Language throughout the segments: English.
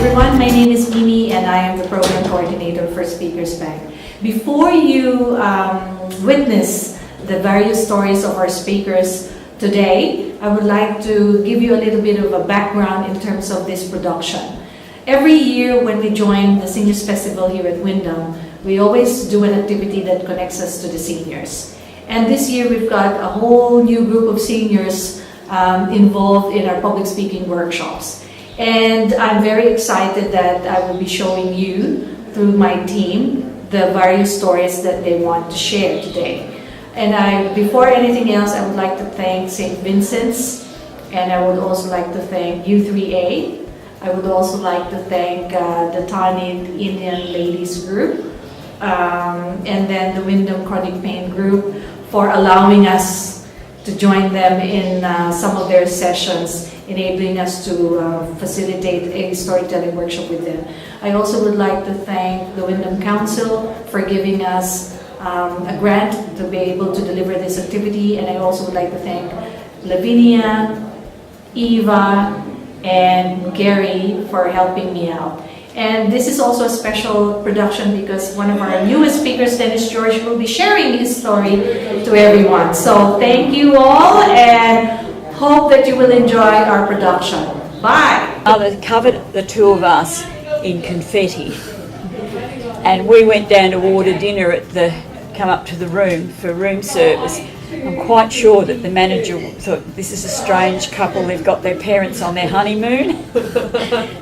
everyone, my name is Mimi and I am the Program Coordinator for Speakers Bank. Before you witness the various stories of our speakers today, I would like to give you a little bit of a background in terms of this production. Every year when we join the Seniors Festival here at Wyndham, we always do an activity that connects us to the seniors. And this year we've got a whole new group of seniors involved in our public speaking workshops. And I'm very excited that I will be showing you, through my team, the various stories that they want to share today. And before anything else, I would like to thank St. Vincent's, and I would also like to thank U3A. I would also like to thank the Tanit Indian Ladies Group, and then the Wyndham Chronic Pain Group for allowing us to join them in some of their sessions, enabling us to facilitate a storytelling workshop with them. I also would like to thank the Wyndham Council for giving us a grant to be able to deliver this activity, and I also would like to thank Lavinia, Eva, and Gary for helping me out. And this is also a special production because one of our newest speakers, Dennis George, will be sharing his story to everyone. So thank you all and hope that you will enjoy our production. Bye! Mother covered the two of us in confetti, and we went down to order dinner come up to the room for room service. I'm quite sure that the manager thought this is a strange couple, they've got their parents on their honeymoon.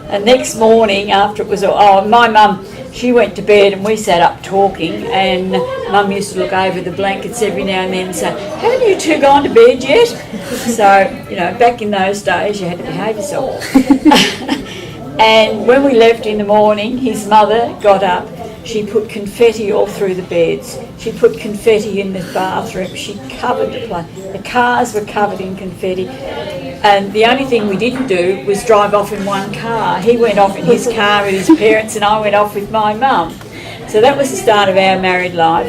And next morning after it was, my mum, she went to bed and we sat up talking, and Mum used to look over the blankets every now and then and say, haven't you two gone to bed yet? So, you know, back in those days you had to behave yourself. And when we left in the morning, his mother got up. She put confetti all through the beds. She put confetti in the bathroom. She covered the place. The cars were covered in confetti. And the only thing we didn't do was drive off in one car. He went off in his car with his parents and I went off with my mum. So that was the start of our married life.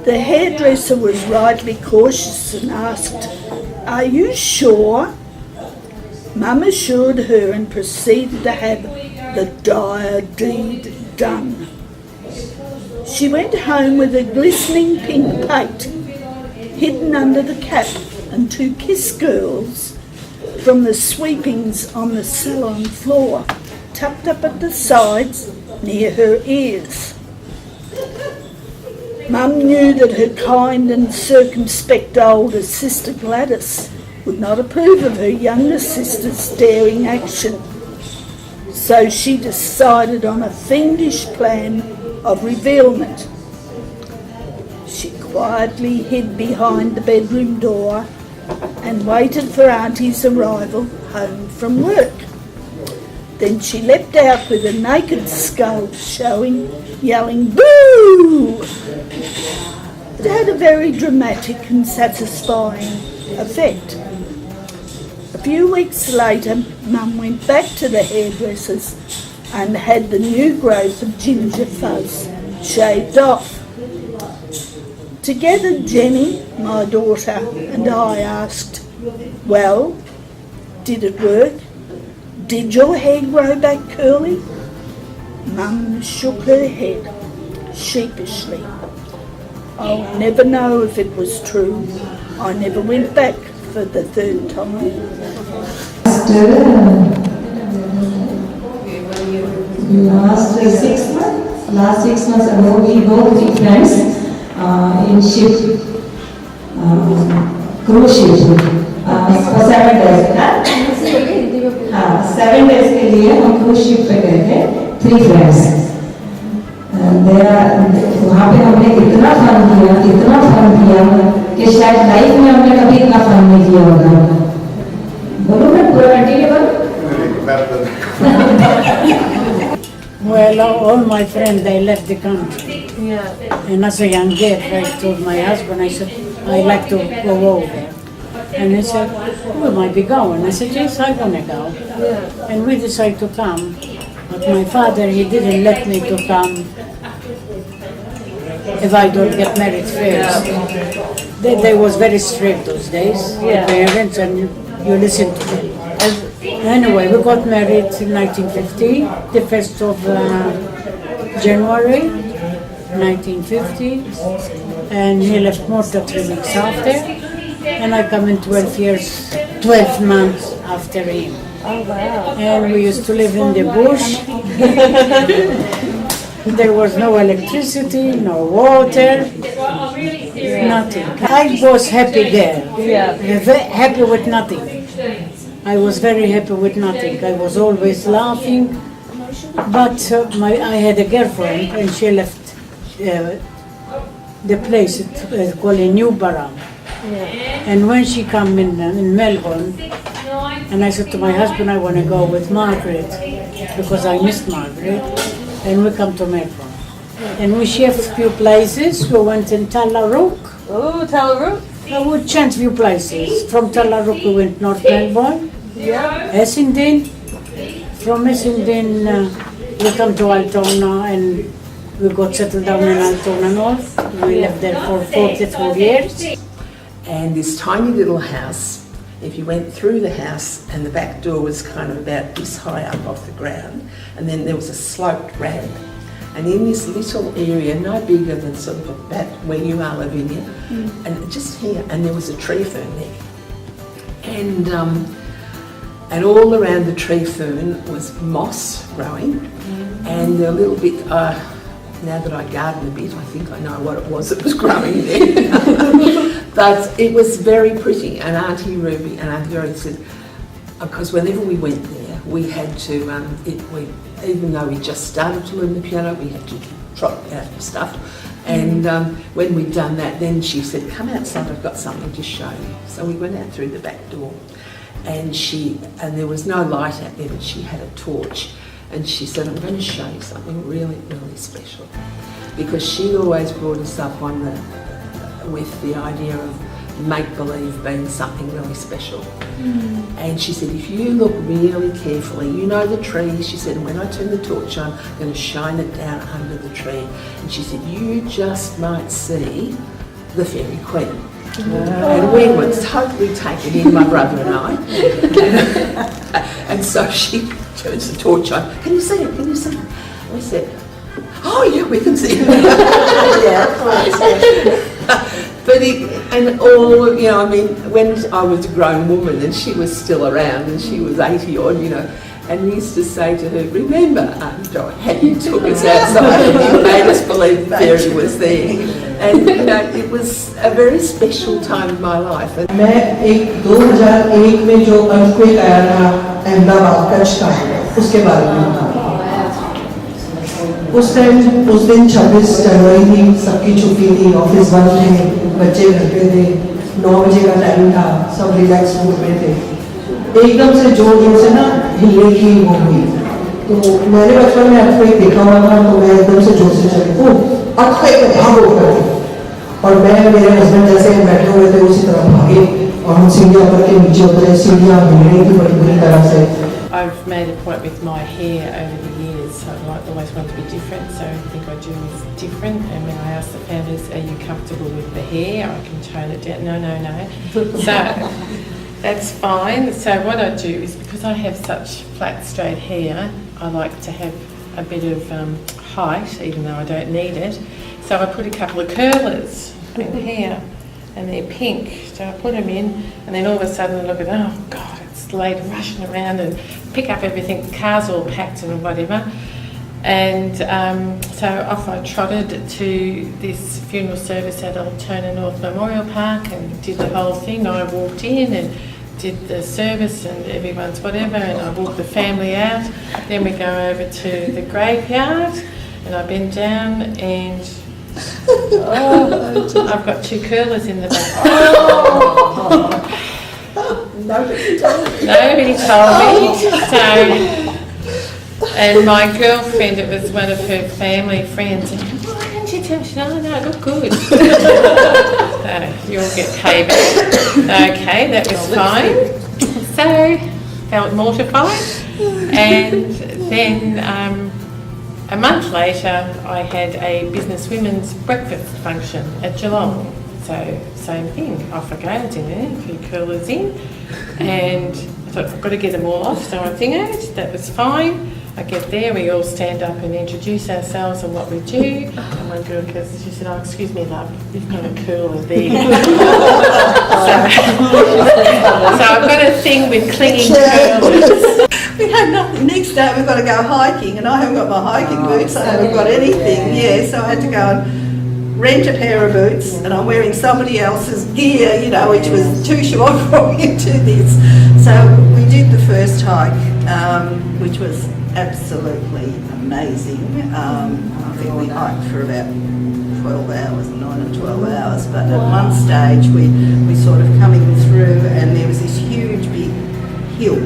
The hairdresser was rightly cautious and asked, "Are you sure?" Mum assured her and proceeded to have the dire deed done. She went home with a glistening pink pate hidden under the cap and two kiss girls from the sweepings on the salon floor, tucked up at the sides near her ears. Mum knew that her kind and circumspect older sister Gladys would not approve of her younger sister's daring action, so she decided on a fiendish plan of revealment. She quietly hid behind the bedroom door and waited for Auntie's arrival home from work. Then she leapt out with a naked skull showing, yelling, "Boo!" It had a very dramatic and satisfying effect. A few weeks later, Mum went back to the hairdresser's and had the new growth of ginger fuzz shaved off. Together, Jenny, my daughter, and I asked, "Well, did it work? Did your hair grow back curly?" Mum shook her head sheepishly. I'll never know if it was true. I never went back for the third time. Last 6 months ago, we both became friends in ship cruise ship for 7 days ना? हाँ 7 days के लिए हम cruise ship पे गए थे 3 friends। वहाँ पे हमने इतना फन किया कि शायद लाइफ में हमने कभी इतना फन नहीं किया होगा। बोलो मैं पूरा कंटिन्यू करूँ? Well, all my friends, they left the country. Yeah. And as a young girl, I told my husband, I said, I like to go over. And he said, we might be going. I said, yes, I want to go. Yeah. And we decided to come. But my father, he didn't let me to come if I don't get married first. They was very strict those days, yeah. Parents, and you listen to them. Anyway, we got married in 1950, the 1st of January 1950, and he left Malta 3 weeks after, and I come in 12 months after him. Oh wow. And we used to live in the bush. There was no electricity, no water, nothing. I was happy there, happy with nothing. I was very happy with nothing. I was always laughing, but I had a girlfriend and she left the place called New Baram. Yeah. And when she came in Melbourne, and I said to my husband, I want to go with Margaret because I missed Margaret, and we come to Melbourne. And we shift few places. We went in Tallarook. Oh, Tallarook. We changed few places. From Tallarook we went North Melbourne. Yeah. Essendon. From Essendon we come to Altona and we got settled down in Altona North. We lived there for 44 years. And this tiny little house, if you went through the house and the back door was kind of about this high up off the ground, and then there was a sloped ramp. And in this little area, no bigger than sort of about where you are, Lavinia, and just here, and there was a tree fern there. And all around the tree fern was moss growing, and a little bit, now that I garden a bit, I think I know what it was that was growing there. But it was very pretty, and Auntie Ruby and Auntie Dorothy said, because whenever we went there, we had to, even though we just started to learn the piano, we had to trot out stuff. And when we'd done that, then she said, come outside, I've got something to show you. So we went out through the back door, and there was no light out there, but she had a torch. And she said, I'm going to show you something really, really special. Because she always brought us up with the idea of make-believe being something really special. And she said, if you look really carefully, you know the tree, she said, and when I turn the torch on, I'm going to shine it down under the tree. And she said, you just might see the Fairy Queen. And we were totally taken in, my brother and I. And so she turns the torch on. Can you see it? Can you see it? We said, oh yeah, we can see it. But when I was a grown woman and she was still around and she was 80 odd, and we used to say to her, remember, Aunt Dot, how you took us outside and you made us believe the fairy was there. And it was a very special time in my life. मैं 2001 में जो earthquake आया था अहमदाबाद कच्छ का, उसके बारे में उस दिन 26 जनवरी थी, सबकी छुट्टी थी, ऑफिस बंद थे, बच्चे घर पे थे, 9 बजे का टाइम था, सब रिलैक्स मूड में थे। एकदम से जोर से ना हिलने की वो हुई। तो मैंने बचपन में अर्थक्वेक देखा हुआ था, तो मैं एकदम से जोर से चली, अर्थक्वेक में भागो करके, और मैं मेरे हस्बैंड जैसे बैठे हुए थे उसी तरह भागे और हम सीढ़ियाँ पर के नीचे उतरे, सीढ़ियाँ हिल रही थी बड़ी बुरी तरह से। I've made a point with my hair over the years. I always want to be different, so everything I do is different. And when I ask the founders, are you comfortable with the hair? I can tone it down. No. So that's fine. So what I do is, because I have such flat, straight hair, I like to have a bit of height, even though I don't need it. So I put a couple of curlers in here, and they're pink. So I put them in, and then all of a sudden I look at, oh God, it's late rushing around and pick up everything, the car's all packed and whatever. And so off I trotted to this funeral service at Altona North Memorial Park and did the whole thing. I walked in and did the service and everyone's whatever, and I walked the family out. Then we go over to the graveyard and I bend down and I've got 2 curlers in the back. Nobody told me. Nobody told me. So, and my girlfriend, it was one of her family friends, and why didn't you tell me? She said, oh no, look good. You'll get payback. Okay, that was fine. So, felt mortified. And then a month later, I had a business women's breakfast function at Geelong. So, same thing, off I go, I was in there, a few curlers in, and I thought I've got to get them all off, so I thingoed, that was fine. I get there, we all stand up and introduce ourselves and what we do, and one girl goes, she said, oh, excuse me love, you've got a curler there. so I've got a thing with clinging curlers. We had nothing. Next day we've got to go hiking, and I haven't got my hiking boots. I haven't got anything. Yeah, so I had to go and rent a pair of boots, and I'm wearing somebody else's gear, you know, which was too short for me to do this. So we did the first hike, which was absolutely amazing. I think we hiked for about 12 hours, 9 or 12 hours, but at one stage we sort of coming through, and there was this huge big hill,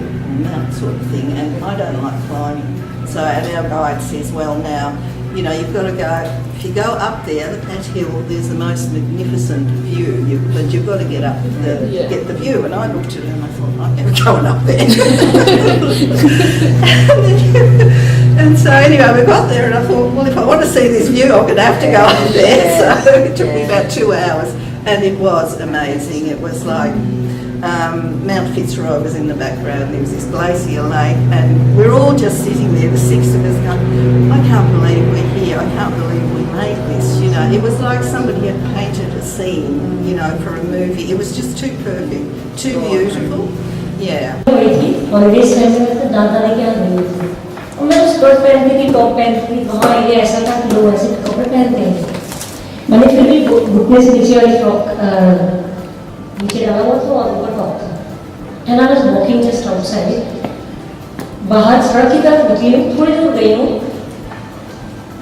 mount sort of thing, and I don't like climbing. So our guide says, well now, you know, you've got to go, if you go up there, that hill, there's the most magnificent view, but you've got to get up, get the view. And I looked at her and I thought, I'm never going up there. and so anyway, we got there and I thought, well, if I want to see this view, I'm going to have to go up there. So it took me about 2 hours, and it was amazing. It was like, Mount Fitzroy was in the background, there was this glacier lake, and we're all just sitting there, the 6 of us going, I can't believe we're here, I can't believe we made this, you know. It was like somebody had painted a scene, you know, for a movie. It was just too perfect, too beautiful. Yeah. Holidays time में तो दादा ने क्या नहीं थी और मैं skirt पहनती थी टॉप पहनती थी वहाँ ये ऐसा था कि लोग ऐसे कपड़े पहनते हैं मैंने फिर भी घुटने से नीचे वाली फ्रॉक नीचे डाला हुआ था और ऊपर टॉप था and I was walking just outside बाहर सड़क की तरफ निकली हूँ थोड़ी दूर गई हूँ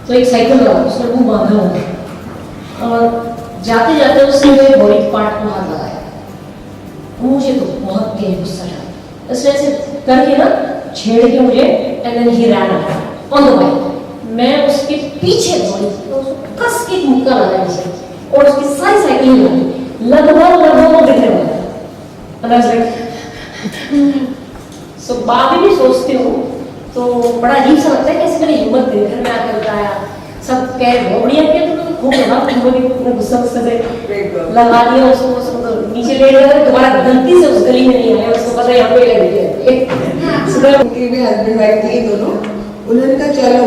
तो एक साइकिल वाला उसने मुंह बांधा हुआ और जाते जाते उसने मेरे बॉडी पार्ट को हाथ लगाया मुझे तो बहुत तेज गुस्सा था इसलिए ऐसे करके ना छेड़ के मुझे and then he ran on the bike मैं उसके पीछे दौड़ी तो उसको कस के मुक्का लगाया मुझे और उसकी सारी साइकिल लगी लगभग गिरने वाला and I was like so बाद में सोचती हूँ तो बड़ा अजीब सा लगता है कैसे मैंने हिम्मत दे घर में आकर बताया सब कह बढ़िया किया तो खूब लगा तुमने गुस्सा से लगा दिया उसको तो नीचे ले गया दोबारा गलती से उस गली में नहीं आया उसको पता यहाँ पे लग गया उनके भी हस्बैंड वाइफ थे दोनों उन्होंने कहा चलो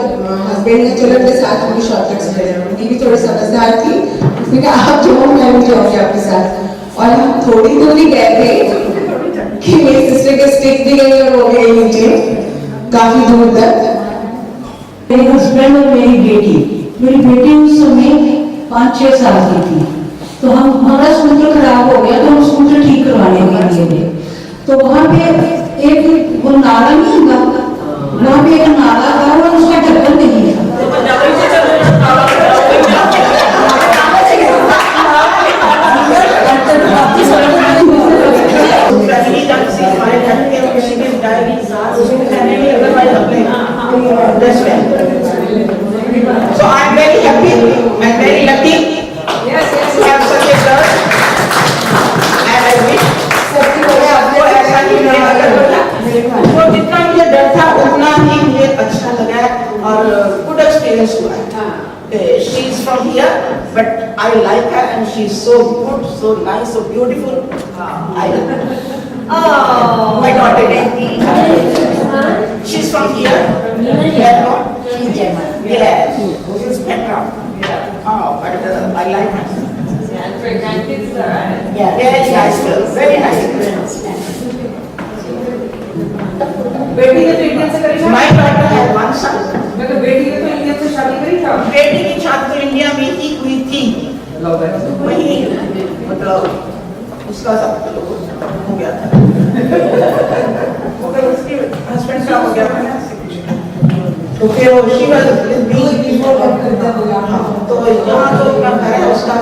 हस्बैंड ने चलो अपने साथ उनकी शॉर्टकट्स करें उनकी भी थोड़ी समझदार थी उसने कहा आप जाओ मैं भी जाऊँगी आपके साथ और हम थोड़ी दूर ही गए थे कि मेरी सिस्टर के स्टिक भी गई और वो गई नीचे काफी दूर तक मेरे हस्बैंड और मेरी बेटी उस समय 5-6 साल की थी तो हमारा स्कूटर खराब हो गया तो हम स्कूटर ठीक करवाने के लिए गए तो वहाँ पे एक वो नाला नहीं होगा वहाँ पे एक नाला था और उसका ढक्कन नहीं था So I'm very happy and very lucky to have such a girl. And I wish सबको आपको ऐसा ही तो जितना मुझे डर था उतना ही मुझे अच्छा लगा और good experience हुआ है. She is from here, but I like her and she is so good, so nice, so beautiful. I love her. Oh, my daughter. She's from here. Yes, she's background. Oh, but I like her. And for grandkids, alright? Yeah, very nice girl, very nice girl. My daughter had one son. बेटी की शादी तो India में ही हुई थी, वही मतलब उसका सब हो गया था, मगर उसके हस्बैंड का हो गया था ना, तो फिर वो शिवा तो यहाँ तो क्या है उसका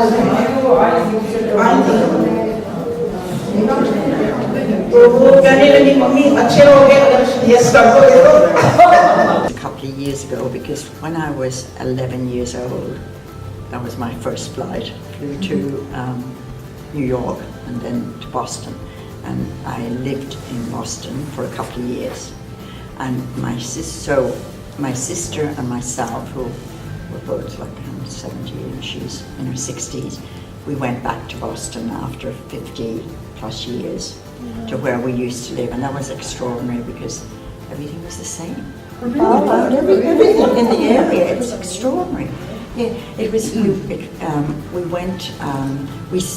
तो वो कहने लगी मम्मी अच्छे रहोगे अगर यस कर दोगे तो। A couple of years ago, because when I was 11 years old, that was my first flight. Flew to New York and then to Boston, and I lived in Boston for a couple of years. And my sister and myself, who were both like 70 and she's in her 60s, we went back to Boston after 50 plus years to where we used to live, and that was extraordinary because everything was the same. Everything in the area, it was extraordinary. Yeah, it was. We went.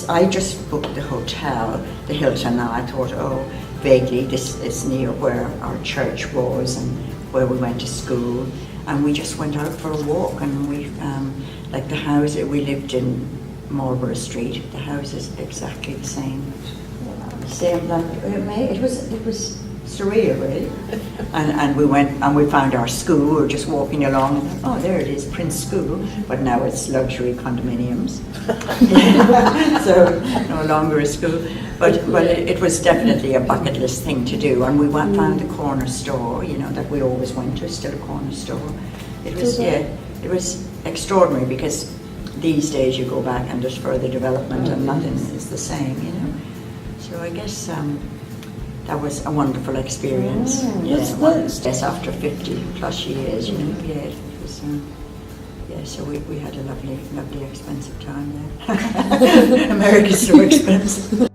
I just booked the hotel, the Hilton, and I thought, oh, vaguely this is near where our church was and where we went to school, and we just went out for a walk, and we like the house we lived in Marlborough Street. The house is exactly the same. Same like it was surreal, really. And we went and we found our school. We were just walking along and thought, oh, there it is, Prince School. But now it's luxury condominiums, so no longer a school. But it was definitely a bucket list thing to do. And we found a corner store, you know, that we always went to, still a corner store. It was it was extraordinary because these days you go back and there's further development and nothing is the same, you know. So I guess that was a wonderful experience. Yes, after 50 plus years, you know, it was. So we had a lovely, expensive time there. America's so expensive.